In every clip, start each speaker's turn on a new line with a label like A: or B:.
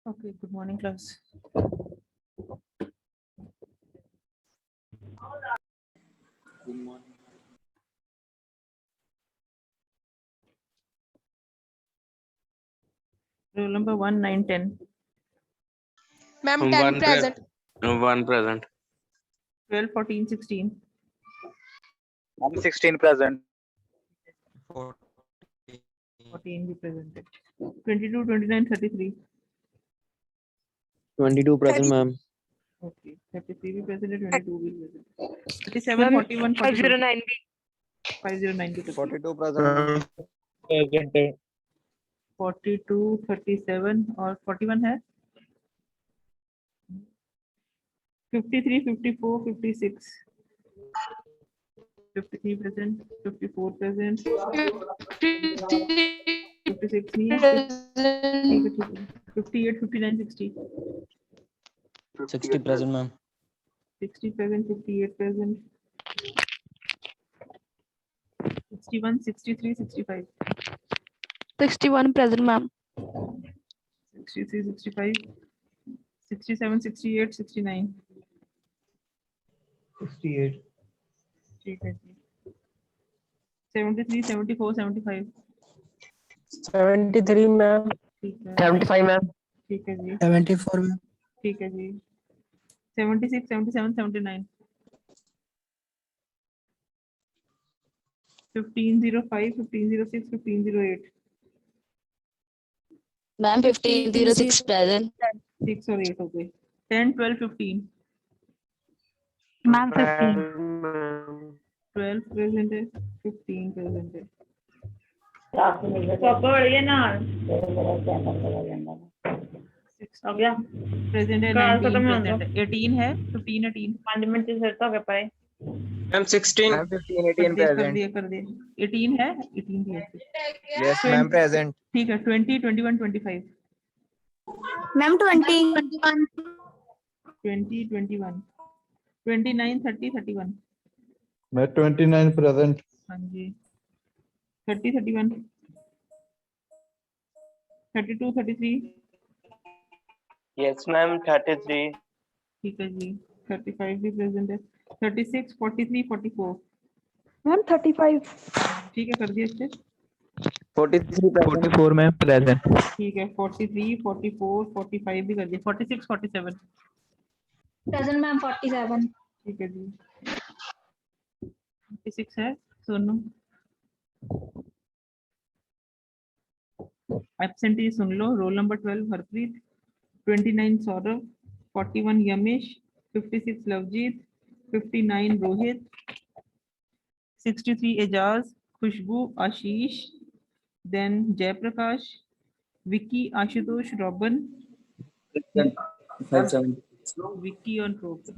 A: Okay, good morning, class.
B: Good morning.
A: Roll number 1, 9, 10,
C: Ma'am, 10
D: One
C: present.
D: One present.
A: 12, 14, 16,
E: I'm 16 present.
A: 14 be presented. 22, 29, 33.
F: 22 present, ma'am.
A: Okay, 33 be presented, 22 be presented. 37, 41, 42.
C: 509
A: 509 be presented.
E: 42 present.
F: Present.
A: 42, 37 और 41 है 53, 54, 56. 53 present, 54 present, 56 नहीं है, ठीक है, 58, 59, 60.
F: 60 present, ma'am.
A: 60 present, 58 present, 61, 63, 65.
C: 61 present, ma'am.
A: 63, 65, 67, 68, 69.
F: 68.
A: ठीक है जी. 73, 74, 75.
F: 73, ma'am.
A: ठीक है.
F: 75, ma'am.
A: ठीक है जी.
F: 74, ma'am.
A: ठीक है जी. 76, 77, 79. 1505, 1506, 1508.
G: Ma'am, 1506 present.
A: 6 और 8 हो गए. 10, 12, 15.
G: Ma'am, 15.
A: 12 present है, 15 present है. हो गया. Present है, 19 present है. 18 है, 15, 18. 5 मिनट से हो गया पाए.
D: Ma'am, 16.
E: I'm 15, 18
A: कर
E: present.
A: दिया कर दिया. 18 है, 18 भी है.
E: Yes, ma'am, present.
A: ठीक है. 20, 21, 25.
G: Ma'am, 20.
A: 20, 21. 29, 30, 31.
H: मैं 29 present.
A: हाँ जी. 30, 31. 32, 33.
D: Yes, ma'am. 33.
A: ठीक है जी. 35 भी प्रेजेंट है. 36, 43, 44.
C: Ma'am, 35.
A: ठीक है, कर दिया अच्छे.
E: 43 present.
F: 44, ma'am. Present.
A: ठीक है. 43, 44, 45 भी कर दिया. 46, 47.
G: Present, ma'am, 47.
A: ठीक है जी. 46 है. सोनू. एब्सेंटी सुन लो. Roll number 12 Harpreet, 29 Saurabh, 41 Yamesh, 56 Lovejeet, 59 Rohit, 63 Ejaz, Khushboo, Ashish, then Jayprakash, Vicky, Ashutosh, Roban, Vicky और रॉबन.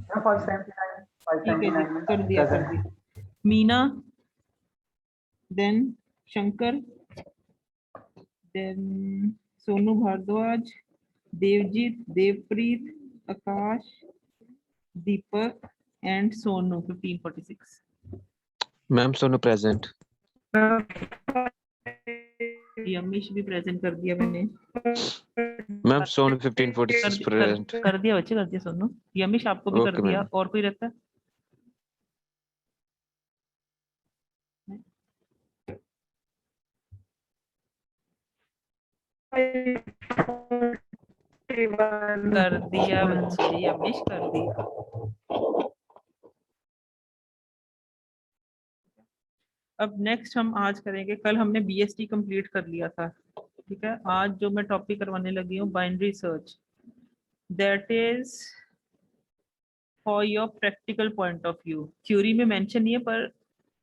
A: ठीक है जी, कर दिया. Meena, then Shankar, then Sonu Bhardwaj, Devjeet, Devpreet, Akash, Deepak and Sonu. 1546.
F: Ma'am, Sonu present.
A: Yamish भी प्रेजेंट कर दिया मैंने।
F: Ma'am Sonu 1546 present.
A: कर दिया बच्चे, कर दिया सोनू। यमीश आपको भी कर
F: Okay,
A: दिया,
F: ma'am.
A: और कोई रहता है? कर दिया बच्चे, यमीश कर दिया। अब नेक्स्ट हम आज करेंगे, कल हमने बीएसटी कंप्लीट कर लिया था, ठीक है। आज जो मैं टॉपिक करवाने लगी हूँ binary search, that is for your practical point of view. Theory में मेंशन नहीं है पर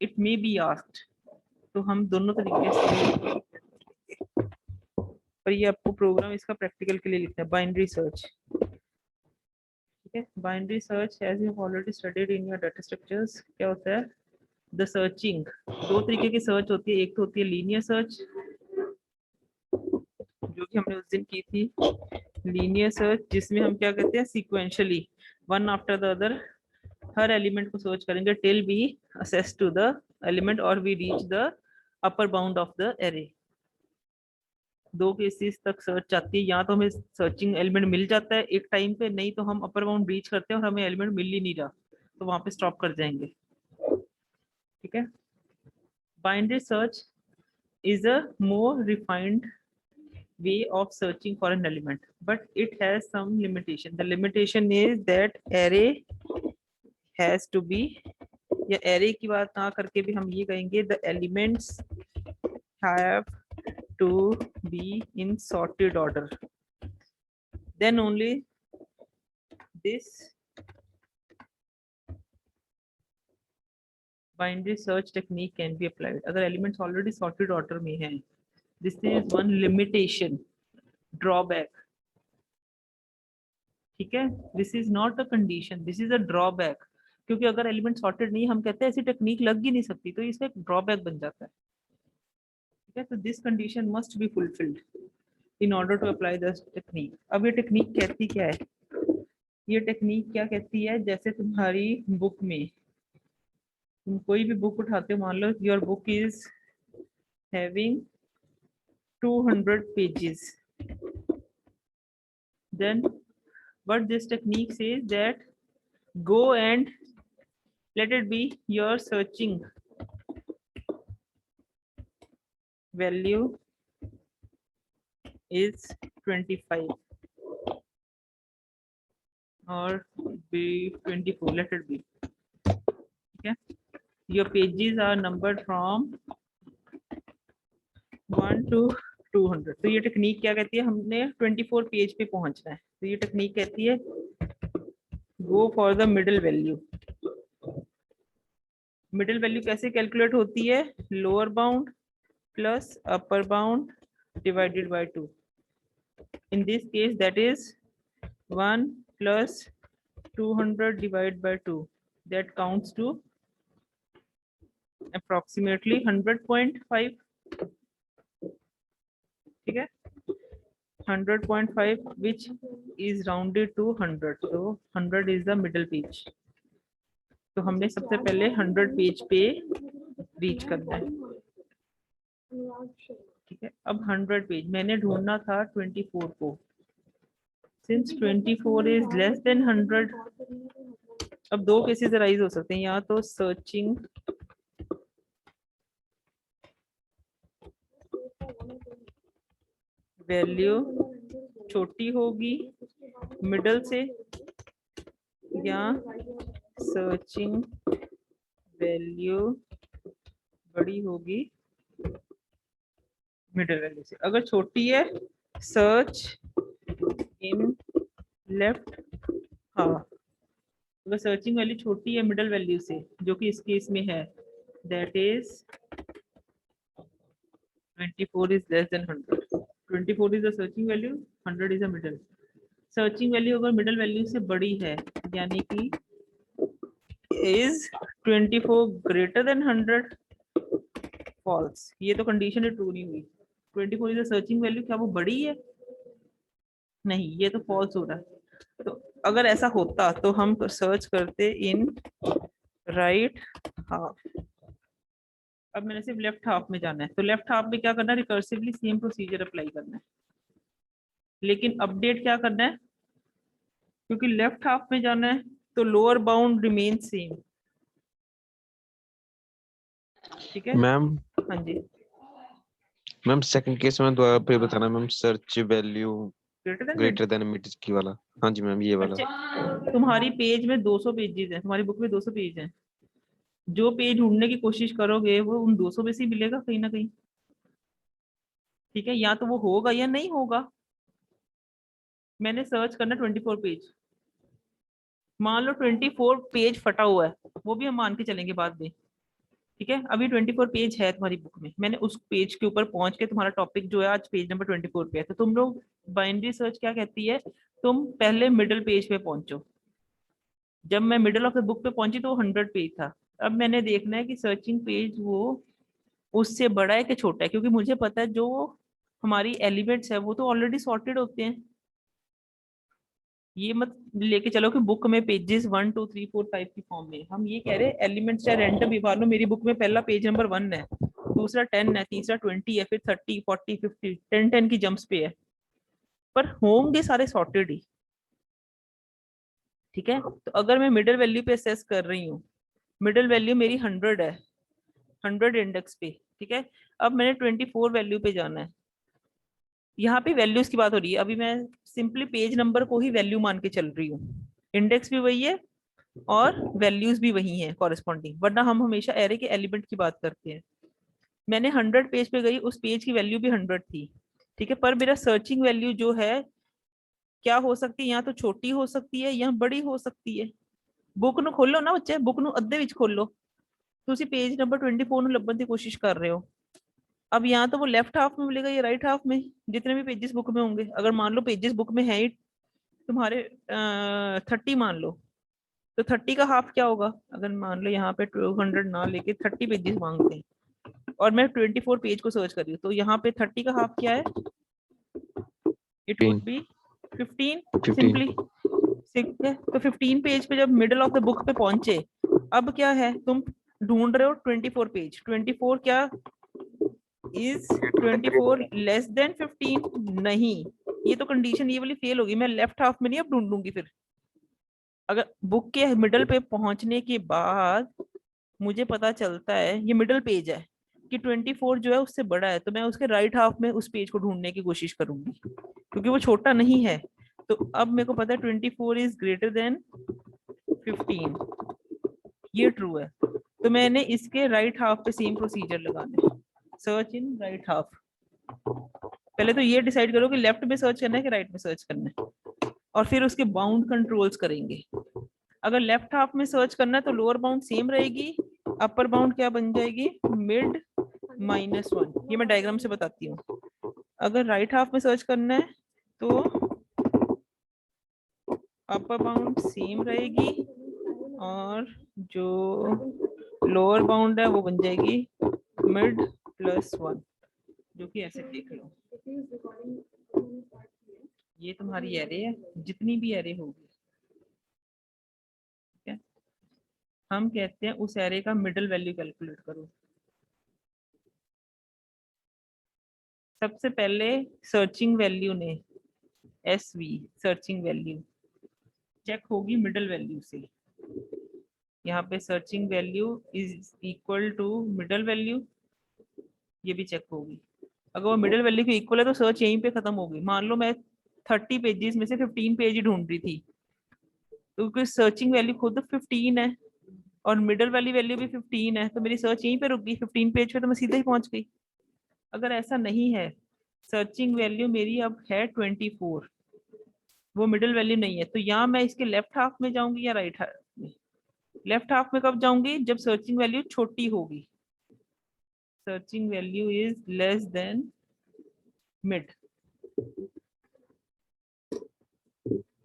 A: इट मे बी आस्क्ड, तो हम दोनों तरीके से, पर ये आपको प्रोग्राम इसका प्रैक्टिकल के लिए लिखना है, बाइनरी सर्च, ठीक है। Binary search as you already studied in your data structures, क्या होता है? द सर्चिंग, दो तरीके की सर्च होती है, एक तो होती है लीनियर सर्च, जो कि हमने उस दिन की थी, लीनियर सर्च, जिसमें हम क्या कहते हैं, sequentially one after the other हर एलिमेंट को सर्च करेंगे till we access to the element और we reach the upper bound of the array. दो केसेस तक सर्च जाती है, या तो हमें सर्चिंग एलिमेंट मिल जाता है एक टाइम पे, नहीं तो हम अपर बाउंड रीच करते हैं और हमें एलिमेंट मिल ही नहीं रहा, तो वहां पे स्टॉप कर जाएंगे, ठीक है। Binary search is a more refined way of searching for an element, but it has some limitation. The limitation is that array has to be, या array की बात ना करके भी हम ये कहेंगे the elements have to be in sorted order, then only this binary search technique can be applied. अगर एलिमेंट्स ऑलरेडी सॉर्टेड ऑर्डर में हैं, this is one limitation, drawback, ठीक है। This is not a condition, this is a drawback, क्योंकि अगर element sorted नहीं, हम कहते हैं ऐसी टेक्निक लग ही नहीं सकती, तो इसका एक ड्रॉबैक बन जाता है, ठीक है। तो this condition must be fulfilled in order to apply this technique. अब ये टेक्निक कहती क्या है? ये टेक्निक क्या कहती है, जैसे तुम्हारी बुक में, तुम कोई भी बुक उठाते हो, मान लो your book is having 200 pages, then what this technique says that go and let it be your searching value is 25 or be 24, let it be, okay. Your pages are numbered from 1 to 200। तो ये technique क्या कहती है, हमने 24 page पे पहुंचना है, तो ये टेक्निक कहती है go for the middle value. Middle value कैसे कैलकुलेट होती है? Lower bound plus upper bound divided by 2। In this case that is 1 plus 200 divided by 2, that counts to approximately 100.5, ठीक है, 100.5 which is rounded to 100, so 100 is the middle page। तो हमने सबसे पहले 100 page पे रीच करना है, ठीक है। अब 100 पेज मैंने ढूंढना था 24 को, सिंस 24 इज लेस देन 100, अब दो केसेस अराइज हो सकते हैं, या तो सर्चिंग वैल्यू छोटी होगी मिडल से, या सर्चिंग वैल्यू बड़ी होगी मिडल वैल्यू से। अगर छोटी है, सर्च इन लेफ्ट हाफ, अगर सर्चिंग वैल्यू छोटी है मिडल वैल्यू से, जो कि इस केस में है, that is 24 is less than 100। 24 is the searching value, 100 is the middle। Searching value अगर मिडल वैल्यू से बड़ी है, यानी कि is 24 greater than 100, false, ये तो कंडीशन ट्रू नहीं हुई। 24 is the searching value, क्या वो बड़ी है? नहीं, ये तो फॉल्स हो रहा है। तो अगर ऐसा होता तो हम सर्च करते इन राइट हाफ, अब मैंने सिर्फ लेफ्ट हाफ में जाना है, तो लेफ्ट हाफ में क्या करना है, रिकर्सिवली सेम प्रोसीजर अप्लाई करना है, लेकिन अपडेट क्या करना है, क्योंकि लेफ्ट हाफ में जाना है तो लोअर बाउंड रिमेन सेम। ठीक है
F: मैम
A: हाँ जी,
F: मैम सेकंड केस में दोबारा फिर बताना ma'am, search value
A: greater
F: greater than mid की वाला। हाँ जी मैम, ये वाला।
A: अच्छा, तुम्हारी पेज में 200 पेजेस हैं, तुम्हारी बुक में 200 पेज हैं, जो पेज ढूंढने की कोशिश करोगे वो उन 200 में से ही मिलेगा कहीं ना कहीं। ठीक है, या तो वो होगा या नहीं होगा। मैंने सर्च करना 24 पेज, मान लो 24 पेज फटा हुआ है, वो भी हम मान के चलेंगे बाद में। ठीक है, अभी 24 पेज है तुम्हारी बुक में, मैंने उस पेज के ऊपर पहुंच के, तुम्हारा टॉपिक जो है आज पेज नंबर 24 पे है, तो तुम लोग बाइनरी सर्च क्या कहती है, तुम पहले मिडिल पेज पे पहुंचो। जब मैं मिडिल ऑफ द बुक पे पहुंची तो वो 100 पेज था। अब मैंने देखना है कि सर्चिंग पेज वो उससे बड़ा है कि छोटा है, क्योंकि मुझे पता है जो हमारी एलिमेंट्स है वो तो ऑलरेडी सॉर्टेड होते हैं। ये मत लेके चलो कि बुक में पेजेस 1 2 3 4 5 की फॉर्म में, हम ये कह रहे हैं एलिमेंट्स चाहे रैंडम भी मान लो, मेरी बुक में पहला पेज नंबर 1 है, दूसरा 10 है, तीसरा 20 है, फिर 30 40 50 10 10 की जंप्स पे है, पर होंगे सारे सॉर्टेड ही। ठीक है, तो अगर मैं मिडिल वैल्यू पे असेस कर रही हूँ, मिडिल वैल्यू मेरी 100 है, 100 इंडेक्स पे। ठीक है, अब मैंने 24 वैल्यू पे जाना है, यहाँ पे वैल्यूज की बात हो रही है, अभी मैं सिंपली पेज नंबर को ही वैल्यू मान के चल रही हूँ, इंडेक्स भी वही है और वैल्यूज भी वही हैं कॉरेस्पॉन्डिंग, वरना हम हमेशा एरे के एलिमेंट की बात करते हैं। मैंने 100 पेज पे गई, उस पेज की वैल्यू भी 100 थी। ठीक है, पर मेरा सर्चिंग वैल्यू जो है क्या हो सकती है, या तो छोटी हो सकती है या बड़ी हो सकती है। बुक ਨੂੰ खोलो ना बच्चे, बुक ਨੂੰ ਅੱਧੇ ਵਿੱਚ खोलो, ਤੁਸੀਂ पेज नंबर 24 ਨੂੰ ਲੱਭਣ ਦੀ कोशिश कर रहे हो। अब यहाँ तो वो लेफ्ट हाफ में मिलेगा या राइट हाफ में, जितने भी पेजेस बुक में होंगे, अगर मान लो पेजेस बुक में है ही तुम्हारे 30 मान लो, तो 30 का हाफ क्या होगा, अगर मान लो यहाँ पे 200 ना लेके 30 पेजेस मांगते हैं और मैं 24 पेज को सर्च कर रही हूँ, तो यहाँ पे 30 का हाफ क्या है, इट वुड बी 15
F: 15।
A: सिंपली। ठीक है, तो 15 पेज पे जब मिडिल ऑफ द बुक पे पहुंचे, अब क्या है, तुम ढूंढ रहे हो 24 पेज, 24 क्या इज 24 लेस देन 15, नहीं, ये तो कंडीशन ये वाली फेल होगी, मैं लेफ्ट हाफ में नहीं अब ढूंढूंगी। फिर अगर बुक के मिडल पे पहुंचने के बाद मुझे पता चलता है ये मिडल पेज है कि 24 जो है उससे बड़ा है, तो मैं उसके राइट हाफ में उस पेज को ढूंढने की कोशिश करूंगी, क्योंकि वो छोटा नहीं है। तो अब मेरे को पता है 24 इज ग्रेटर देन 15, ये ट्रू है, तो मैंने इसके राइट हाफ पे सेम प्रोसीजर लगाना है, सर्च इन राइट हाफ। पहले तो ये डिसाइड करो कि लेफ्ट में सर्च करना है कि राइट में सर्च करना है, और फिर उसके बाउंड कंट्रोल्स करेंगे। अगर लेफ्ट हाफ में सर्च करना है तो लोअर बाउंड सेम रहेगी, अपर बाउंड क्या बन जाएगी, मिड -1, ये मैं डायग्राम से बताती हूँ। अगर राइट हाफ में सर्च करना है तो अपर बाउंड सेम रहेगी और जो लोअर बाउंड है वो बन जाएगी मिड +1, जो कि ऐसे देख लो, ये तुम्हारी एरे है, जितनी भी एरे होगी। ठीक है, हम कहते हैं उस एरे का मिडिल वैल्यू कैलकुलेट करो। सबसे पहले सर्चिंग वैल्यू ने SV सर्चिंग वैल्यू चेक होगी मिडिल वैल्यू से, यहाँ पे searching value is equal to middle value, ये भी चेक होगी। अगर वो मिडिल वैल्यू के इक्वल है तो सर्च यहीं पे खत्म होगी। मान लो मैं 30 पेजेस में से 15 पेज ही ढूंढ रही थी, क्योंकि सर्चिंग वैल्यू खुद 15 है और मिडिल वाली वैल्यू भी 15 है, तो मेरी सर्च यहीं पे रुक गई 15 पेज पे, तो मैं सीधे ही पहुंच गई। अगर ऐसा नहीं है, सर्चिंग वैल्यू मेरी अब है 24, वो मिडिल वैल्यू नहीं है, तो यहाँ मैं इसके लेफ्ट हाफ में जाऊंगी या राइट हाफ में। लेफ्ट हाफ में कब जाऊंगी, जब सर्चिंग वैल्यू छोटी होगी, searching value is less then mid.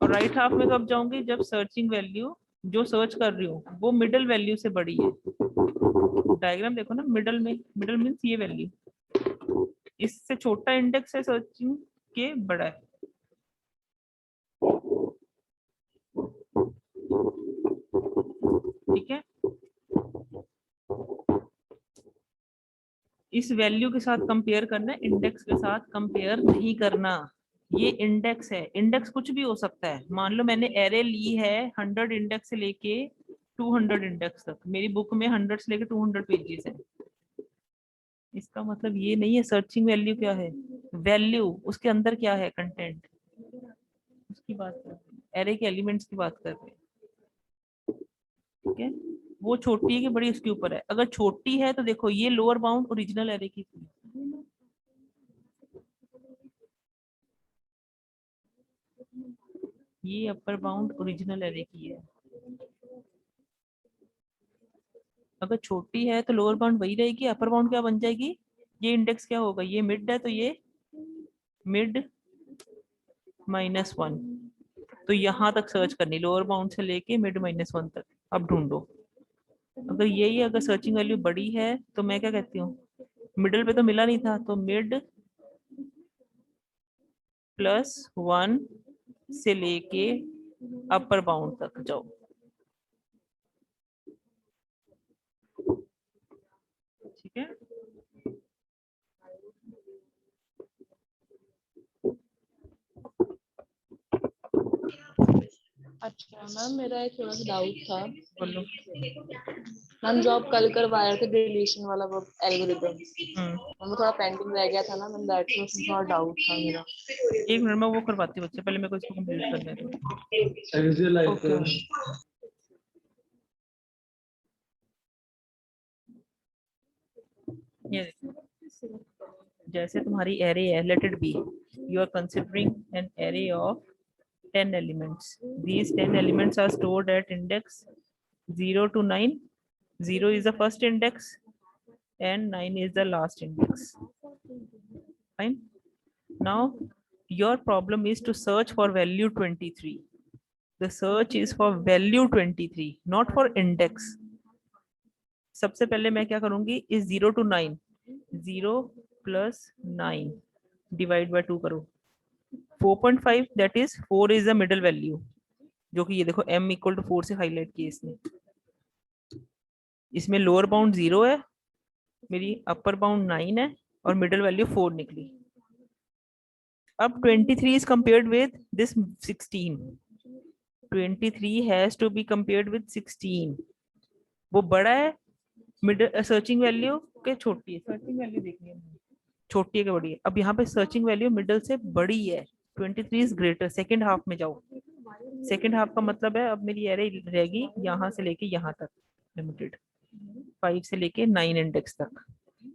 A: और राइट हाफ में कब जाऊंगी, जब सर्चिंग वैल्यू जो सर्च कर रही हूँ वो मिडिल वैल्यू से बड़ी है। डायग्राम देखो ना, मिडिल में, मिडिल मीन्स ये वैल्यू, इससे छोटा इंडेक्स है सर्चिंग के, बड़ा है। ठीक है, इस वैल्यू के साथ कंपेयर करना है, इंडेक्स के साथ कंपेयर नहीं करना। ये इंडेक्स है, इंडेक्स कुछ भी हो सकता है। मान लो मैंने एरे ली है 100 इंडेक्स से लेके 200 इंडेक्स तक, मेरी बुक में 100 से लेके 200 पेजेस है। इसका मतलब ये नहीं है सर्चिंग वैल्यू क्या है, वैल्यू उसके अंदर क्या है, कंटेंट, उसकी बात कर रहे हैं, एरे के एलिमेंट्स की बात कर रहे हैं। ठीक है, वो छोटी है कि बड़ी उसके ऊपर है। अगर छोटी है तो देखो ये लोअर बाउंड ओरिजिनल एरे की थी, ये अपर बाउंड ओरिजिनल एरे की है। अगर छोटी है तो लोअर बाउंड वही रहेगी, अपर बाउंड क्या बन जाएगी, ये इंडेक्स क्या होगा, ये मिड है तो ये मिड -1। तो यहाँ तक सर्च करनी, लोअर बाउंड से लेके मिड -1 तक। अब ढूंढो, अगर यही अगर सर्चिंग वैल्यू बड़ी है तो मैं क्या कहती हूँ, मिडल पे तो मिला नहीं था तो मिड +1 से लेके अपर बाउंड तक जाओ। ठीक है,
C: अच्छा मैम, मेरा एक थोड़ा सा डाउट था।
A: बोलो।
C: मैम जो आप कल करवाए थे डिलीशन वाला वो एल्गोरिथम,
A: हम्म,
C: वो थोड़ा पेंडिंग रह गया था ना मैम, दैट वाज थोड़ा डाउट था मेरा।
A: 1 मिनट में वो करवाती हूँ बच्चे, पहले मेरे को इसको कंप्लीट करने दो।
C: ओके।
A: ये देखो, जैसे तुम्हारी एरे है, let it be, you are considering an array of 10 elements. These 10 elements are stored at index 0 to 9. 0 is the first index and 9 is the last index. Fine. Now your problem is to search for value 23. The search is for value 23, not for index. सबसे पहले मैं क्या करूंगी, इस 0 to 9, 0 + 9 divide by 2 करो। 4.5 that is 4 is the middle value, जो कि ये देखो m = 4 से हाईलाइट किया इसने। इसमें लोअर बाउंड 0 है, मेरी अपर बाउंड 9 है और मिडल वैल्यू 4 निकली। अब 23 is compared with this 16। 23 has to be compared with 16। वो बड़ा है मिडल सर्चिंग वैल्यू के छोटी है, सर्चिंग वैल्यू देखनी है छोटी है कि बड़ी है। अब यहाँ पे सर्चिंग वैल्यू मिडल से बड़ी है, 23 इज ग्रेटर। सेकेंड हाफ में जाओ, सेकेंड हाफ का मतलब है अब मेरी एरे रहेगी यहाँ से लेके यहाँ तक लिमिटेड, 5 से लेके 9 इंडेक्स तक।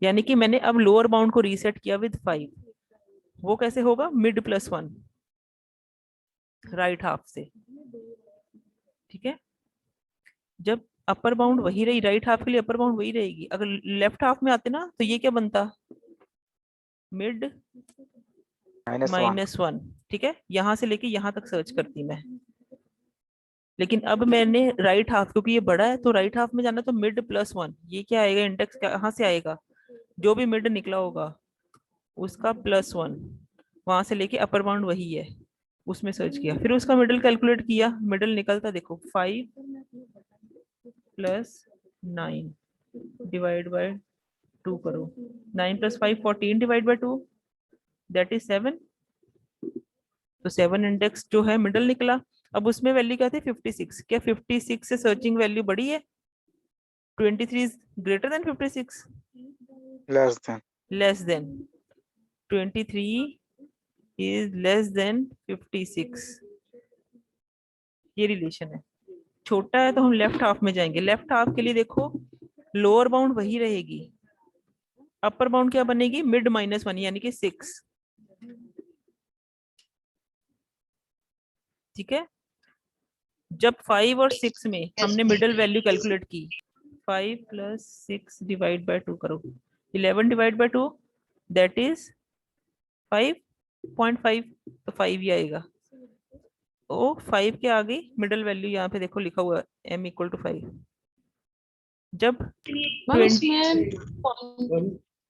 A: यानी कि मैंने अब लोअर बाउंड को रीसेट किया विद 5। वो कैसे होगा, मिड +1 राइट हाफ से। ठीक है, जब अपर बाउंड वही रही, राइट हाफ के लिए अपर बाउंड वही रहेगी। अगर लेफ्ट हाफ में आते ना तो ये क्या बनता, मिड -1। ठीक है, यहां से लेके यहां तक सर्च करती मैं। लेकिन अब मैंने राइट हाफ, क्योंकि ये बड़ा है तो राइट हाफ में जाना, तो मिड +1। ये क्या आएगा, इंडेक्स कहाँ से आएगा, जो भी मिड निकला होगा उसका +1, वहां से लेके अपर बाउंड वही है, उसमें सर्च किया। फिर उसका मिडल कैलकुलेट किया, मिडल निकलता देखो 5 + 9 डिवाइड बाय 2 करो। 9 + 5 14 डिवाइड बाय 2 दैट इज 7। तो 7 इंडेक्स जो है मिडल निकला। अब उसमें वैल्यू क्या थी, 56। क्या 56 से सर्चिंग वैल्यू बड़ी है, 23 is greater than 56, less than 23 is less then 56। ये रिलेशन है। छोटा है तो हम लेफ्ट हाफ में जाएंगे। लेफ्ट हाफ के लिए देखो लोअर बाउंड वही रहेगी, अपर बाउंड क्या बनेगी, मिड -1 यानी कि 6। ठीक है, जब 5 और 6 में हमने मिडल वैल्यू कैलकुलेट की, 5 + 6 डिवाइड बाय 2 करो, 11 डिवाइड बाय 2 दैट इज 5.5। तो 5 ही आएगा। ओ 5 के आगे मिडल वैल्यू यहाँ पे देखो लिखा हुआ है m = 5। जब 20
C: इसमें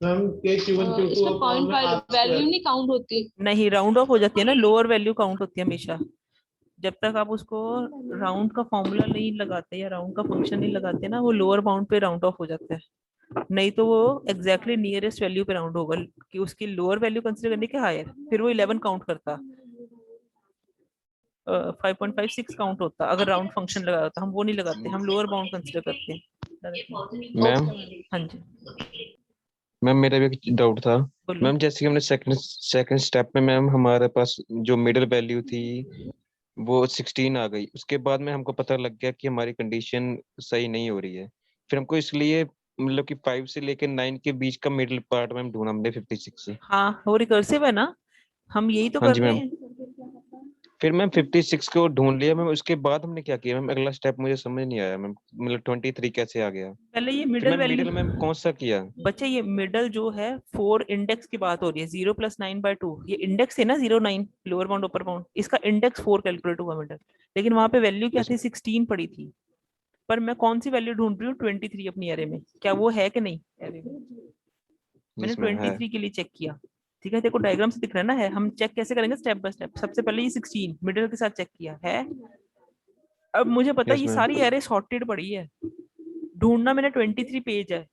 C: 0.5 वैल्यू नहीं काउंट होती,
A: नहीं, राउंड ऑफ हो जाती है ना, लोअर वैल्यू काउंट होती है हमेशा। जब तक आप उसको राउंड का फॉर्मूला नहीं लगाते या राउंड का फंक्शन नहीं लगाते ना, वो लोअर बाउंड पे राउंड ऑफ हो जाता है। नहीं तो वो एग्जैक्टली नियरेस्ट वैल्यू पे राउंड होगा कि उसकी लोअर वैल्यू कंसीडर करने के हायर, फिर वो 11 काउंट करता, 5.56 काउंट होता अगर राउंड फंक्शन लगा होता। हम वो नहीं लगाते, हम लोअर बाउंड कंसीडर करते हैं।
F: मैम
A: हाँ जी
F: मैम मेरा भी एक डाउट था।
A: बोलो।
F: मैम जैसे कि हमने सेकंड स्टेप में मैम हमारे पास जो मिडिल वैल्यू थी वो 16 आ गई, उसके बाद में हमको पता लग गया कि हमारी कंडीशन सही नहीं हो रही है, फिर हमको इसलिए मतलब कि 5 से लेकर 9 के बीच का मिडिल पार्ट मैम ढूंढा हमने 56 से।
A: हाँ वो रिकर्सिव है ना, हम यही तो
F: हाँ
A: कर
F: जी
A: रहे
F: मैम।
A: हैं।
F: फिर मैम 56 को ढूंढ लिया मैम, उसके बाद हमने क्या किया मैम, अगला स्टेप मुझे समझ नहीं आया मैम, मतलब 23 कैसे आ गया।
A: पहले ये
F: फिर
A: middle
F: ma'am
A: value,
F: middle ma'am कौन सा किया।
A: बच्चे ये मिडल जो है 4 इंडेक्स की बात हो रही है, 0 + 9/2, ये इंडेक्स है ना 0 9 लोअर बाउंड अपर बाउंड, इसका इंडेक्स 4 कैलकुलेट हुआ मिडल, लेकिन वहां पे वैल्यू क्या
F: यस
A: थी 16 पड़ी थी। पर मैं कौन सी वैल्यू ढूंढ रही हूँ 23 अपनी एरे में, क्या वो है कि नहीं एरे में, मैंने
F: यस मैम है।
A: 23 के लिए चेक किया। ठीक है, देखो डायग्राम से दिख रहा है ना, है। हम चेक कैसे करेंगे स्टेप बाय स्टेप, सबसे पहले ये 16 मिडिल के साथ चेक किया है। अब मुझे पता है
F: यस
A: ये
F: मैम।
A: सारी एरे सॉर्टेड पड़ी है, ढूंढना मैंने 23 पेज है,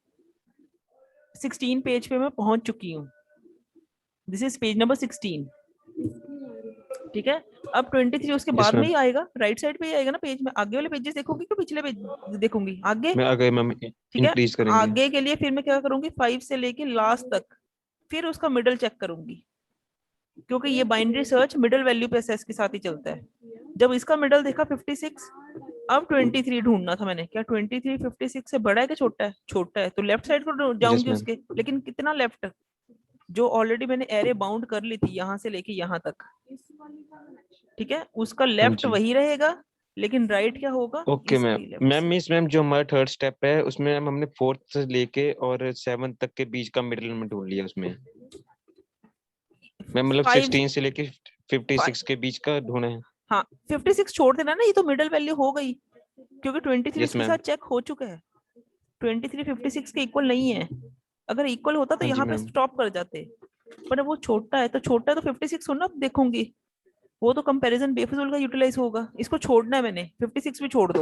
A: 16 पेज पे मैं पहुंच चुकी हूँ, दिस इज पेज नंबर 16। ठीक है, अब 23 उसके
F: यस
A: बाद में
F: मैम।
A: ही आएगा, राइट साइड पे ही आएगा ना पेज में, आगे वाले पेजेस देखोगी कि पिछले पेज देखूंगी, आगे।
F: मैं आ गए मैम,
A: ठीक है,
F: इंक्रीज करेंगे।
A: आगे के लिए फिर मैं क्या करूंगी 5 से लेके लास्ट तक, फिर उसका मिडल चेक करूंगी, क्योंकि ये बाइनरी सर्च मिडल वैल्यू पे एसएस के साथ ही चलता है। जब इसका मिडल देखा 56, अब 23 ढूंढना था मैंने, क्या 23 56 से बड़ा है कि छोटा है, छोटा है, तो लेफ्ट साइड को
F: यस
A: जाऊंगी
F: मैम।
A: उसके, लेकिन कितना लेफ्ट, जो ऑलरेडी मैंने एरे बाउंड कर ली थी यहाँ से लेके यहाँ तक। ठीक है, उसका
F: हाँ
A: लेफ्ट
F: जी।
A: वही रहेगा, लेकिन राइट क्या होगा,
F: ओके मैम।
A: इसकी लेफ्ट
F: मैम
A: से।
F: मीन्स मैम जो हमारा थर्ड स्टेप है उसमें मैम हमने फोर्थ से लेके और 7 तक के बीच का मिडिल में ढूंढ लिया उसमें। मैम मतलब
A: 5
F: 16 से लेके 56 के बीच का ढूंढे हैं।
A: हाँ 56 छोड़ देना ना, ये तो मिडल वैल्यू हो गई, क्योंकि 23
F: यस
A: इसके
F: मैम।
A: साथ चेक हो चुका है, 23 56 के इक्वल नहीं है, अगर इक्वल होता तो
F: हाँ जी
A: यहाँ पे
F: मैम।
A: स्टॉप कर जाते, पर अब वो छोटा है, तो छोटा है तो 56 थोड़ा ना देखूंगी, वो तो कंपैरिजन बेफिजुल का यूटिलाइज होगा, इसको छोड़ना है मैंने, 56 भी छोड़ दो।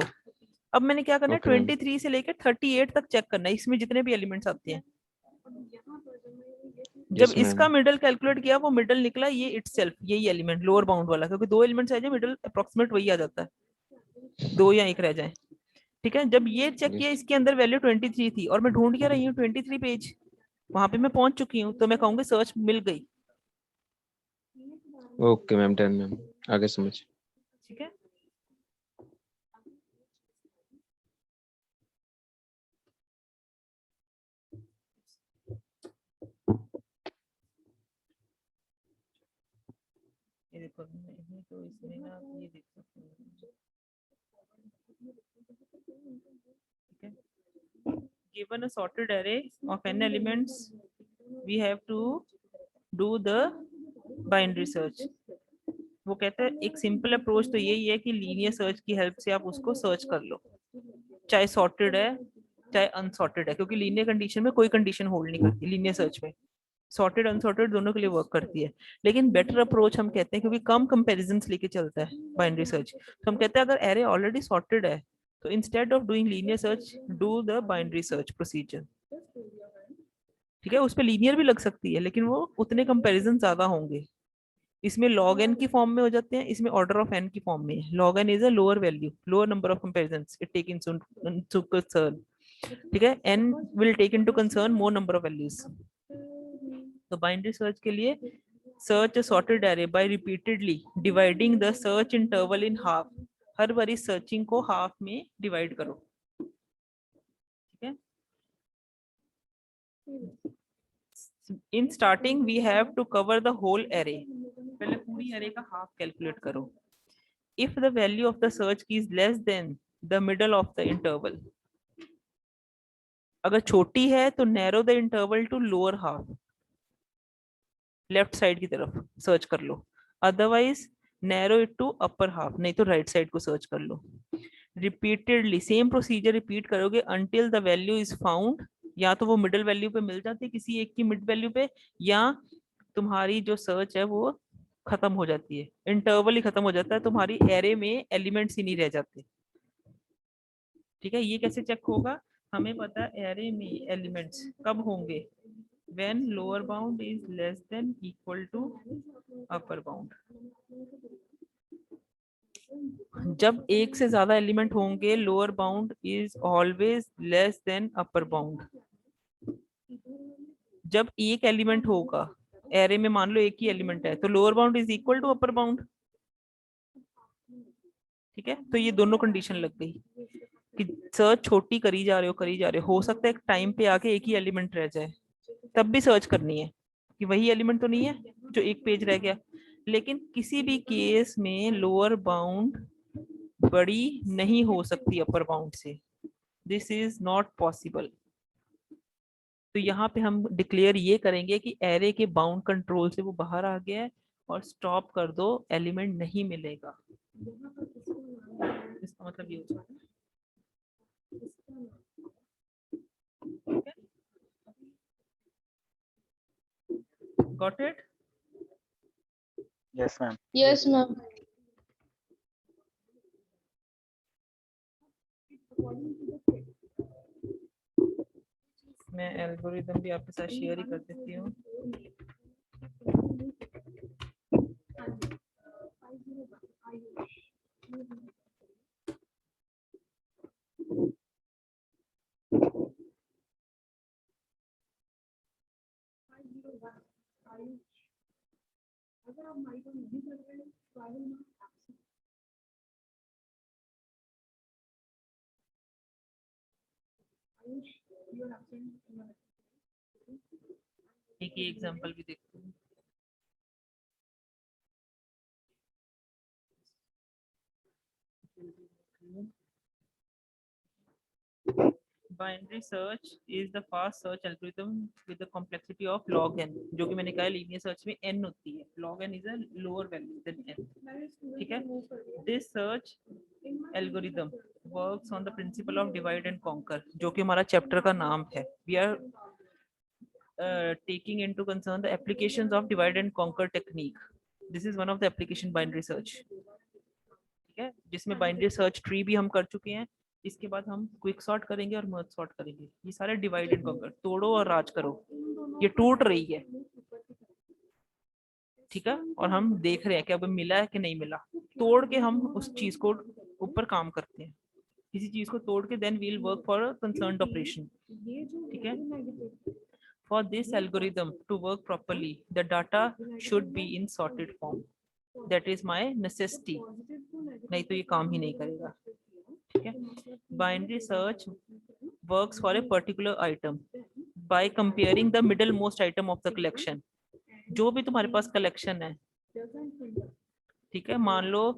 A: अब मैंने क्या करना है
F: ओके मैम।
A: 23 से लेकर 38 तक चेक करना है, इसमें जितने भी एलिमेंट्स आते हैं। जब
F: यस
A: इसका
F: मैम।
A: मिडल कैलकुलेट किया, वो मिडल निकला ये इटसेल्फ, यही एलिमेंट लोअर बाउंड वाला, क्योंकि 2 एलिमेंट्स आ जाए मिडल अप्रोक्सीमेट वही आ जाता है, 2 या 1 रह जाए। ठीक है, जब ये चेक किया,
F: यस।
A: इसके अंदर वैल्यू 23 थी, और मैं ढूंढ क्या रही हूँ 23 पेज, वहां पे मैं पहुंच चुकी हूँ, तो मैं कहूंगी सर्च मिल गई।
F: ओके मैम, डन मैम, आगे समझ।
A: ठीक है, ये देखो नहीं तो इसमें ना आप ये देख सकते हैं। ठीक है, given a sorted array of n elements, we have to do the binary search। वो कहते हैं एक सिंपल अप्रोच तो यही है कि लीनियर सर्च की हेल्प से आप उसको सर्च कर लो, चाहे सॉर्टेड है चाहे अनसॉर्टेड है, क्योंकि लीनियर कंडीशन में कोई कंडीशन होल्ड नहीं करती लीनियर सर्च में, सॉर्टेड अनसॉर्टेड दोनों के लिए वर्क करती है। लेकिन बेटर अप्रोच हम कहते हैं, क्योंकि कम कंपैरिजंस लेके चलता है बाइनरी सर्च, तो हम कहते हैं अगर एरे ऑलरेडी सॉर्टेड है, तो instead of doing linear search do the binary search procedure. ठीक है, उस पर लीनियर भी लग सकती है, लेकिन वो उतने कंपैरिजन ज्यादा होंगे, इसमें log n की फॉर्म में हो जाते हैं, इसमें ऑर्डर ऑफ n की फॉर्म में है। log n is a lower value, lower number of comparisons it take into concern. ठीक है, n will take into concern more number of values. तो बाइनरी सर्च के लिए search a sorted array by repeatedly dividing the search interval in half, हर बारी searching को half में divide करो। ठीक है, in starting we have to cover the whole array, पहले पूरी array का half calculate करो। if the value of the search key is less than the middle of the interval, अगर छोटी है तो narrow the interval to lower half, left side की तरफ सर्च कर लो, otherwise narrow it to upper half, नहीं तो राइट साइड को सर्च कर लो। रिपीटेडली सेम प्रोसीजर रिपीट करोगे until the value is found, या तो वो मिडिल वैल्यू पे मिल जाती है किसी एक की मिड वैल्यू पे, या तुम्हारी जो सर्च है वो खत्म हो जाती है, इंटरवल ही खत्म हो जाता है, तुम्हारी एरे में एलिमेंट्स ही नहीं रह जाते। ठीक है, ये कैसे चेक होगा, हमें पता है एरे में एलिमेंट्स कब होंगे, when lower bound is less than equal to upper bound। जब एक से ज्यादा एलिमेंट होंगे lower bound is always less than upper bound. जब एक एलिमेंट होगा एरे में, मान लो एक ही एलिमेंट है, तो lower bound is equal to upper bound. ठीक है, तो ये दोनों कंडीशन लग गई कि सर्च छोटी करी जा रहे हो सकता है एक टाइम पे आके एक ही एलिमेंट रह जाए, तब भी सर्च करनी है कि वही एलिमेंट तो नहीं है जो एक पेज रह गया। लेकिन किसी भी केस में लोअर बाउंड बड़ी नहीं हो सकती अपर बाउंड से, दिस इज नॉट पॉसिबल। तो यहाँ पे हम डिक्लेयर ये करेंगे कि एरे के बाउंड कंट्रोल से वो बाहर आ गया है और स्टॉप कर दो, एलिमेंट नहीं मिलेगा। इसका मतलब ये हो जाता है। Got it?
E: Yes, ma'am.
C: Yes, ma'am.
A: मैं एल्गोरिदम भी आपके साथ शेयर ही कर देती हूँ। एक ही एग्जांपल भी देखते हैं। Binary search is the fast search algorithm with the complexity of log n, जो कि मैंने कहा लीनियर सर्च में n होती है, log n is a lower value than n। ठीक है, this search algorithm works on the principle of divide and conquer, जो कि हमारा चैप्टर का नाम है। We are taking into concern the applications of divide and conquer technique. This is one of the application binary search। ठीक है, जिसमें binary search tree भी हम कर चुके हैं। इसके बाद हम क्विक सॉर्ट करेंगे और मर्ज सॉर्ट करेंगे। ये सारे डिवाइड एंड कॉन्कर, तोड़ो और राज करो। ये टूट रही है, ठीक है, और हम देख रहे हैं कि अब मिला है कि नहीं मिला। तोड़ के हम उस चीज को ऊपर काम करते हैं, किसी चीज को तोड़ के then will work for a concerned operation. ठीक है, for this algorithm to work properly the data should be in sorted form, that is my necessity, नहीं तो ये काम ही नहीं करेगा। ठीक है, binary search works for a particular item by comparing the middle most item of the collection। जो भी तुम्हारे पास कलेक्शन है, ठीक है, मान लो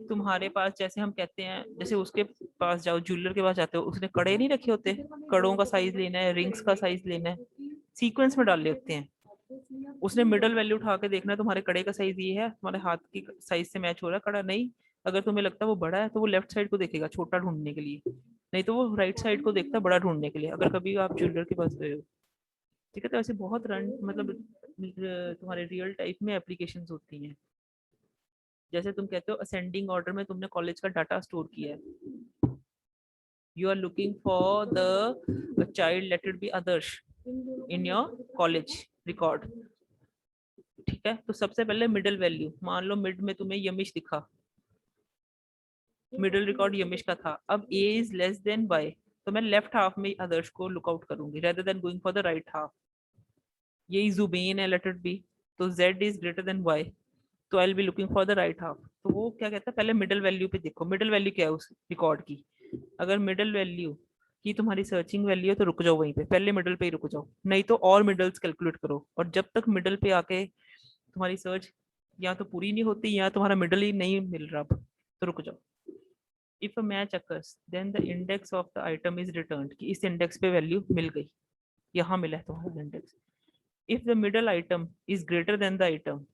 A: तुम्हारे पास, जैसे हम कहते हैं, जैसे उसके पास जाओ, ज्वेलर के पास जाते हो, उसने कड़े नहीं रखे होते, कड़ों का साइज लेना है, रिंग्स का साइज लेना है, सीक्वेंस में डाले होते हैं। उसने मिडल वैल्यू उठा के देखना है तुम्हारे कड़े का साइज ये है, तुम्हारे हाथ की साइज से मैच हो रहा है कड़ा, नहीं, अगर तुम्हें लगता है वो बड़ा है तो वो लेफ्ट साइड को देखेगा छोटा ढूंढने के लिए, नहीं तो वो राइट साइड को देखता है बड़ा ढूंढने के लिए, अगर कभी आप ज्वेलर के पास गए हो। ठीक है, तो ऐसे बहुत मतलब तुम्हारे रियल टाइप में एप्लीकेशंस होती हैं। जैसे तुम कहते हो असेंडिंग ऑर्डर में तुमने कॉलेज का डाटा स्टोर किया है, you are looking for the child, let it be Adarsh in your college record. ठीक है, तो सबसे पहले मिडिल वैल्यू, मान लो मिड में तुम्हें यमिश दिखा, मिडिल रिकॉर्ड यमिश का था। अब a is less then y, तो मैं लेफ्ट हाफ में आदर्श को लुकआउट करूंगी rather than going for the right half. ये जुबेन है, लेट इट बी, तो z is greater than y, तो I will be looking for the right half. तो वो क्या कहता है, पहले मिडिल वैल्यू पे देखो, मिडिल वैल्यू क्या है उस रिकॉर्ड की। अगर मिडिल वैल्यू की तुम्हारी सर्चिंग वैल्यू है तो रुक जाओ वहीं पे, पहले मिडिल पे ही रुक जाओ, नहीं तो और मिडल्स कैलकुलेट करो, और जब तक मिडिल पे आके तुम्हारी सर्च या तो पूरी नहीं होती या तुम्हारा मिडिल ही नहीं मिल रहा तो रुक जाओ। If a match occurs then the index of the item is returned, कि इस इंडेक्स पे वैल्यू मिल गई, यहाँ मिला है तुम्हारा index. If the middle item is greater than the item,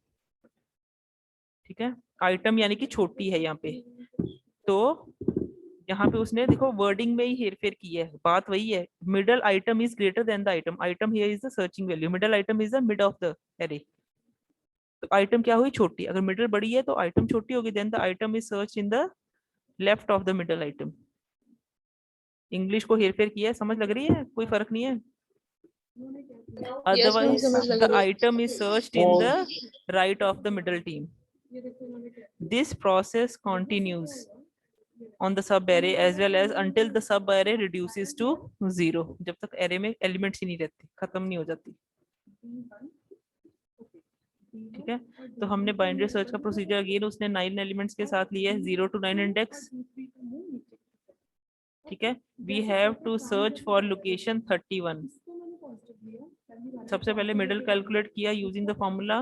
A: ठीक है, आइटम यानी कि छोटी है यहाँ पे, तो यहाँ पे उसने देखो वर्डिंग में ही हेरफेर की है, बात वही है, middle item is greater than the item, item here is the searching value, middle item is the mid of the array, तो आइटम क्या हुई, छोटी। अगर मिडल बड़ी है तो आइटम छोटी होगी, then the item is search in the left of the middle item. English को हेर फेर किया है, समझ लग रही है, कोई फर्क नहीं है।
C: समझ
A: Otherwise,
C: लग
A: the
C: रही है।
A: item is searched in the right of the middle team. This process continues on the sub array as well as until the sub array reduces to 0. जब तक array में elements ही नहीं रहते, खत्म नहीं हो जाती। ठीक है, तो हमने बाइनरी सर्च का प्रोसीजर अगेन उसने 9 एलिमेंट्स के साथ लिया है, 0 to 9 इंडेक्स। ठीक है, we have to search for location 31। सबसे पहले मिडल कैलकुलेट किया यूजिंग द फॉर्मूला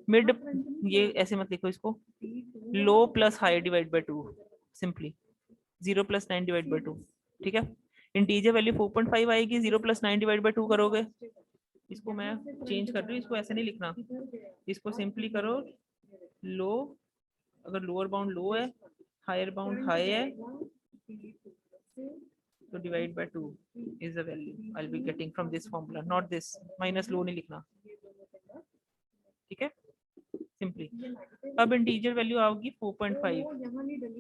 A: मिड, ये ऐसे मत लिखो इसको, low plus high divide by 2, simply 0 + 9 divide by 2। ठीक है, इंटीजर वैल्यू 4.5 आएगी, 0 + 9 डिवाइड बाय 2 करोगे। इसको मैं चेंज कर रही हूँ, इसको ऐसे नहीं लिखना, इसको सिंपली करो लो, अगर लोअर बाउंड लो है, हायर बाउंड हाई है, तो divide by 2 is the value I will be getting from this formula, not this, minus low नहीं लिखना। ठीक है, सिंपली। अब इंटीजर वैल्यू आओगी 4.5,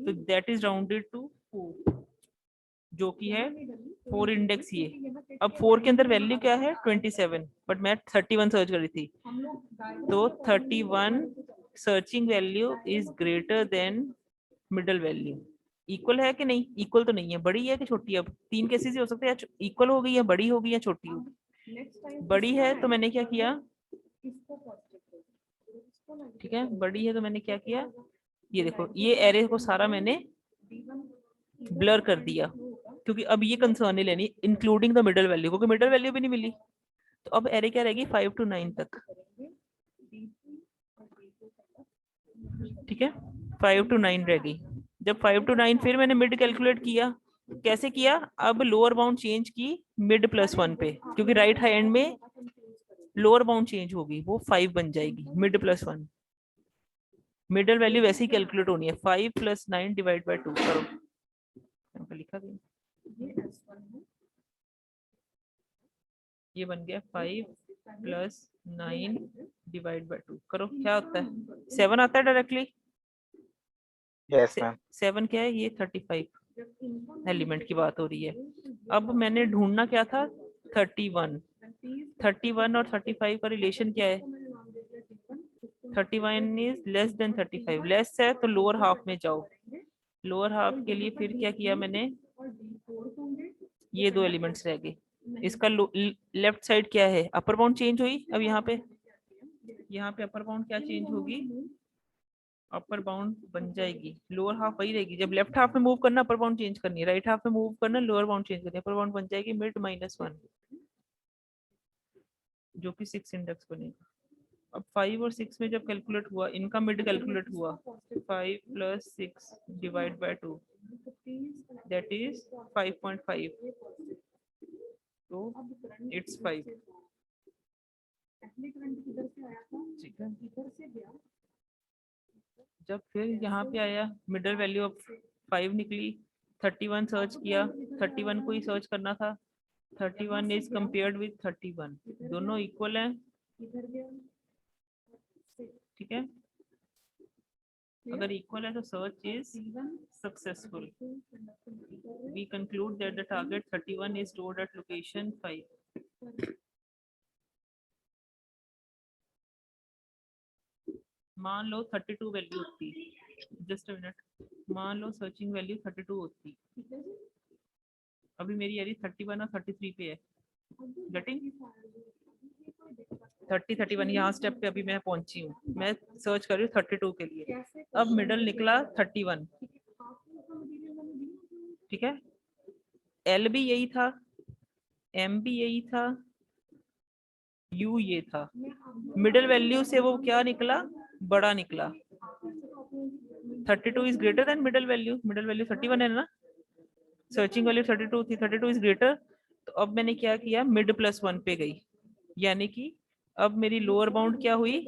A: तो दैट इज राउंडेड टू 4, जो कि है 4 इंडेक्स ये। अब 4 के अंदर वैल्यू क्या है 27, बट मैं 31 सर्च कर रही थी, तो 31 searching value is greater than middle value. Equal है कि नहीं? इक्वल तो नहीं है, बड़ी है कि छोटी है? अब 3 केसेस ही हो सकते हैं, इक्वल हो गई है, बड़ी हो गई है, छोटी हो गई। बड़ी है तो मैंने क्या किया, ठीक है, बड़ी है तो मैंने क्या किया, ये देखो, ये एरे को सारा मैंने ब्लर कर दिया, क्योंकि अब ये कंसर्न नहीं लेनी इंक्लूडिंग द मिडल वैल्यू, क्योंकि मिडल वैल्यू भी नहीं मिली। तो अब एरे क्या रहेगी 5 to 9 तक। ठीक है, 5 to 9 रहेगी। जब 5 to 9 फिर मैंने मिड कैलकुलेट किया, कैसे किया, अब लोअर बाउंड चेंज की मिड +1 पे, क्योंकि राइट हैंड में लोअर बाउंड चेंज होगी, वो 5 बन जाएगी मिड +1। मिडल वैल्यू वैसे ही कैलकुलेट होनी है, 5 + 9 डिवाइड बाय 2 करो, लिखा भी ये बन गया 5 + 9 डिवाइड बाय 2 करो, क्या होता है 7 आता है डायरेक्टली।
E: Yes, ma'am.
A: 7 क्या है, ये 35 एलिमेंट की बात हो रही है। अब मैंने ढूंढना क्या था 31 और 35 का रिलेशन क्या है, 31 इज लेस देन 35, लेस है तो लोअर हाफ में जाओ। लोअर हाफ के लिए फिर क्या किया मैंने, ये 2 एलिमेंट्स रह गए, इसका लेफ्ट साइड क्या है, अपर बाउंड चेंज हुई। अब यहाँ पे अपर बाउंड क्या चेंज होगी, अपर बाउंड बन जाएगी, लोअर हाफ वही रहेगी। जब लेफ्ट हाफ में मूव करना अपर बाउंड चेंज करनी है, राइट हाफ में मूव करना लोअर बाउंड चेंज करनी है, अपर बाउंड बन जाएगी मिड -1, जो कि 6 इंडेक्स बनेगा। अब 5 और 6 में जब कैलकुलेट हुआ, इनका मिड कैलकुलेट हुआ, 5 + 6 डिवाइड बाय 2 दैट इज 5.5, तो इट्स 5। ठीक है, जब फिर यहाँ पे आया मिडल वैल्यू अब 5 निकली, 31 सर्च किया, 31 को ही सर्च करना था, 31 इज कंपेयर्ड विद 31, दोनों इक्वल हैं। ठीक है, अगर इक्वल है तो search is successful. We conclude that the target 31 is stored at location 5। मान लो 32 वैल्यू होती, जस्ट अ मिनट, मान लो सर्चिंग वैल्यू 32 होती, अभी मेरी एरी 31 और 33 पे है, गेटिंग 30 31 यहाँ स्टेप पे अभी मैं पहुंची हूँ, मैं सर्च कर रही हूँ 32 के लिए। अब मिडल निकला 31, ठीक है, एल भी यही था, एम भी यही था, यू ये था, मिडल वैल्यू से वो क्या निकला, बड़ा निकला। 32 is greater than middle value 31 है ना, सर्चिंग वैल्यू 32 थी, 32 इज ग्रेटर। तो अब मैंने क्या किया, मिड +1 पे गई, यानी कि अब मेरी लोअर बाउंड क्या हुई,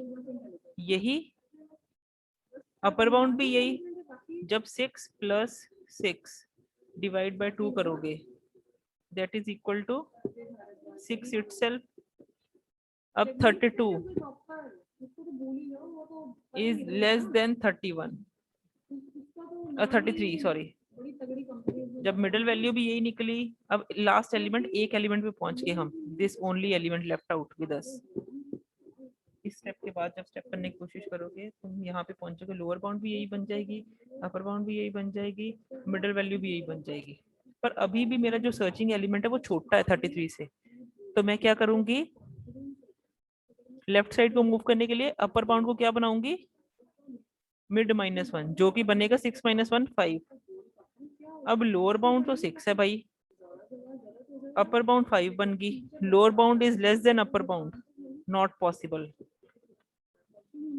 A: यही, अपर बाउंड भी यही। जब 6 + 6 डिवाइड बाय 2 करोगे that is equal to 6 itself. अब 32 इज लेस देन 31, 33 सॉरी, जब मिडिल वैल्यू भी यही निकली, अब लास्ट एलिमेंट एक एलिमेंट पे पहुंच गए हम, this only element left out with us. इस स्टेप के बाद जब स्टेप करने की कोशिश करोगे तुम यहाँ पे पहुंचोगे, लोअर बाउंड भी यही बन जाएगी, अपर बाउंड भी यही बन जाएगी, मिडिल वैल्यू भी यही बन जाएगी। पर अभी भी मेरा जो सर्चिंग एलिमेंट है वो छोटा है 33 से, तो मैं क्या करूंगी, लेफ्ट साइड को मूव करने के लिए अपर बाउंड को क्या बनाऊंगी, मिड -1, जो कि बनेगा 6 - 1 5। अब लोअर बाउंड तो 6 है भाई, अपर बाउंड 5 बन गई, lower bound is less then upper bound, not possible,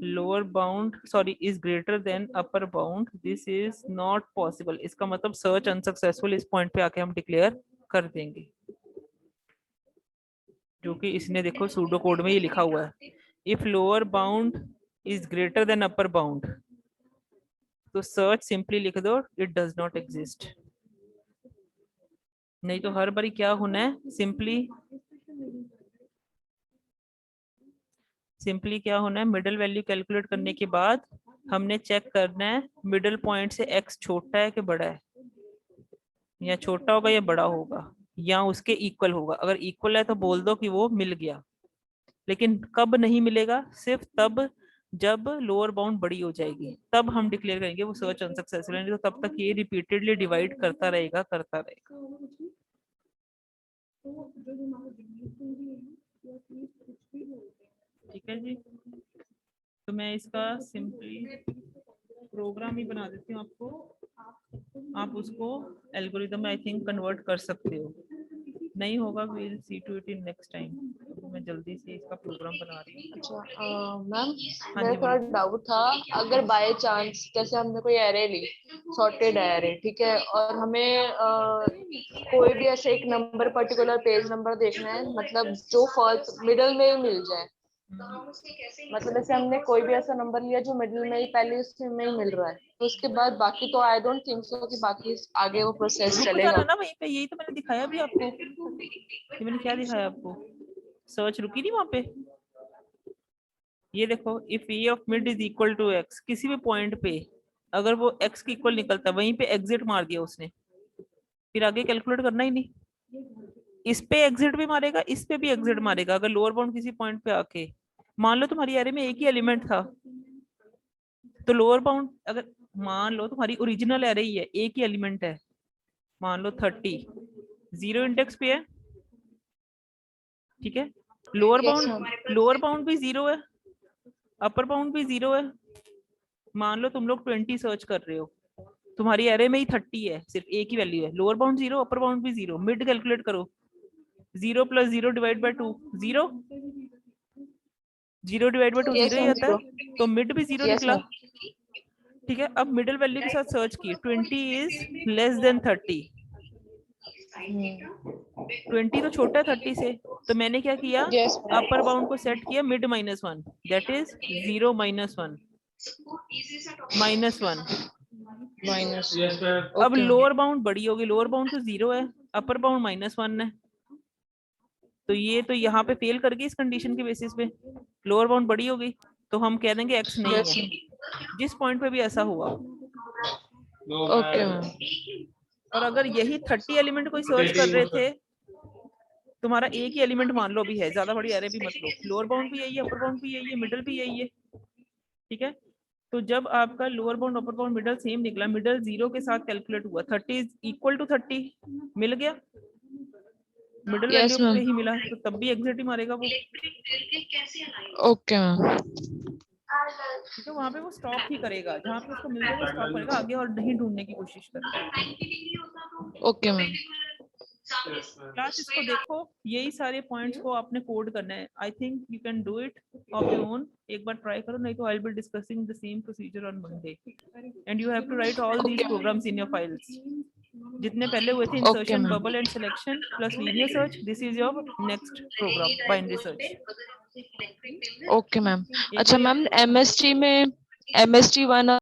A: lower bound sorry is greater than upper bound, this is not possible. इसका मतलब सर्च अनसक्सेसफुल इस पॉइंट पे आके हम डिक्लेयर कर देंगे, जो कि इसने देखो सूडो कोड में ये लिखा हुआ है, if lower bound is greater than upper bound, तो सर्च सिंपली लिख दो इट डज नॉट एग्जिस्ट। नहीं तो हर बारी क्या होना है, सिंपली क्या होना है, मिडिल वैल्यू कैलकुलेट करने के बाद हमने चेक करना है मिडिल पॉइंट से x छोटा है कि बड़ा है, या छोटा होगा या बड़ा होगा या उसके इक्वल होगा। अगर इक्वल है तो बोल दो कि वो मिल गया, लेकिन कब नहीं मिलेगा, सिर्फ तब जब लोअर बाउंड बड़ी हो जाएगी, तब हम डिक्लेयर करेंगे वो सर्च अनसक्सेसफुल है, तो तब तक ये रिपीटेडली डिवाइड करता रहेगा। ठीक है जी, तो मैं इसका सिंपली प्रोग्राम ही बना देती हूँ आपको, आप उसको एल्गोरिदम में आई थिंक कन्वर्ट कर सकते हो, नहीं होगा we'll see to it in next time। तो मैं जल्दी से इसका प्रोग्राम बना रही हूँ।
C: अच्छा मैम,
A: हाँ
C: मेरा
A: जी,
C: थोड़ा
A: बोलो।
C: डाउट था, अगर बाय चांस जैसे हमने कोई एरे ली, सॉर्टेड एरे, ठीक है, और हमें कोई भी ऐसे एक नंबर पर्टिकुलर पेज नंबर देखना है, मतलब जो फर्स्ट मिडिल में ही मिल जाए, मतलब जैसे हमने कोई भी ऐसा नंबर लिया जो मिडिल में ही पहले उसमें ही मिल रहा है, तो उसके बाद बाकी तो आई डोंट थिंक सो कि बाकी आगे वो प्रोसेस
A: रुक
C: चलेगा।
A: जाना ना वहीं पे, यही तो मैंने दिखाया भी आपको, ये मैंने क्या दिखाया आपको, सर्च रुकी नहीं वहां पे, ये देखो if A of mid is equal to X, किसी भी पॉइंट पे अगर वो एक्स के इक्वल निकलता, वहीं पे एग्जिट मार दिया उसने, फिर आगे कैलकुलेट करना ही नहीं, इस पे एग्जिट भी मारेगा, इस पे भी एग्जिट मारेगा। अगर लोअर बाउंड किसी पॉइंट पे आके, मान लो तुम्हारी एरे में एक ही एलिमेंट था, तो लोअर बाउंड अगर मान लो तुम्हारी ओरिजिनल एरे ही है, एक ही एलिमेंट है, मान लो 30, 0 इंडेक्स पे है, ठीक है, लोअर बाउंड भी 0 है, अपर बाउंड भी 0 है। मान लो तुम लोग 20 सर्च कर रहे हो, तुम्हारी एरे में ही 30 है, सिर्फ एक ही वैल्यू है, लोअर बाउंड 0, अपर बाउंड भी 0, मिड कैलकुलेट करो, 0 + 0 डिवाइड बाय 2 0, 0 डिवाइड बाय 2 0 ही आता है, तो मिड भी 0 निकला। ठीक है, अब मिडिल वैल्यू के साथ सर्च की, 20 इज लेस देन 30, 20 तो छोटा है 30 से, तो मैंने क्या किया, अपर बाउंड को सेट किया मिड -1, दैट इज 0 - 1 -1। अब लोअर बाउंड बड़ी होगी, लोअर बाउंड तो 0 है, अपर बाउंड -1 है, तो ये तो यहाँ पे फेल कर गई इस कंडीशन के बेसिस पे, लोअर बाउंड बड़ी हो गई, तो हम कह देंगे एक्स नहीं है, जिस पॉइंट पे भी ऐसा हुआ।
C: ओके।
A: और अगर यही 30 एलिमेंट कोई सर्च कर रहे थे, तुम्हारा एक ही एलिमेंट मान लो भी है, ज्यादा बड़ी एरे भी मत लो, लोअर बाउंड भी यही है, अपर बाउंड भी यही है, मिडिल भी यही है, ठीक है, तो जब आपका lower bound upper bound middle same निकला, मिडिल 0 के साथ कैलकुलेट हुआ, 30 इज इक्वल टू 30 मिल गया, मिडिल वैल्यू पे ही मिला, तो तब भी एग्जिट ही मारेगा वो।
C: ओके मैम,
A: ठीक है, वहां पे वो स्टॉप ही करेगा, जहाँ पे उसको मिल जाएगा स्टॉप करेगा, आगे और नहीं ढूंढने की कोशिश करेगा।
C: ओके मैम,
A: क्लास इसको देखो, यही सारे पॉइंट्स को आपने कोड करना है, I think you can do it of your own, एक बार ट्राई करो, नहीं तो I will be discussing the same procedure on Monday, and you have to write all these programs in your files, जितने पहले हुए थे, insertion, bubble and selection plus linear search, this is your next program, binary search.
C: Okay ma'am. अच्छा ma'am, MST में MST 1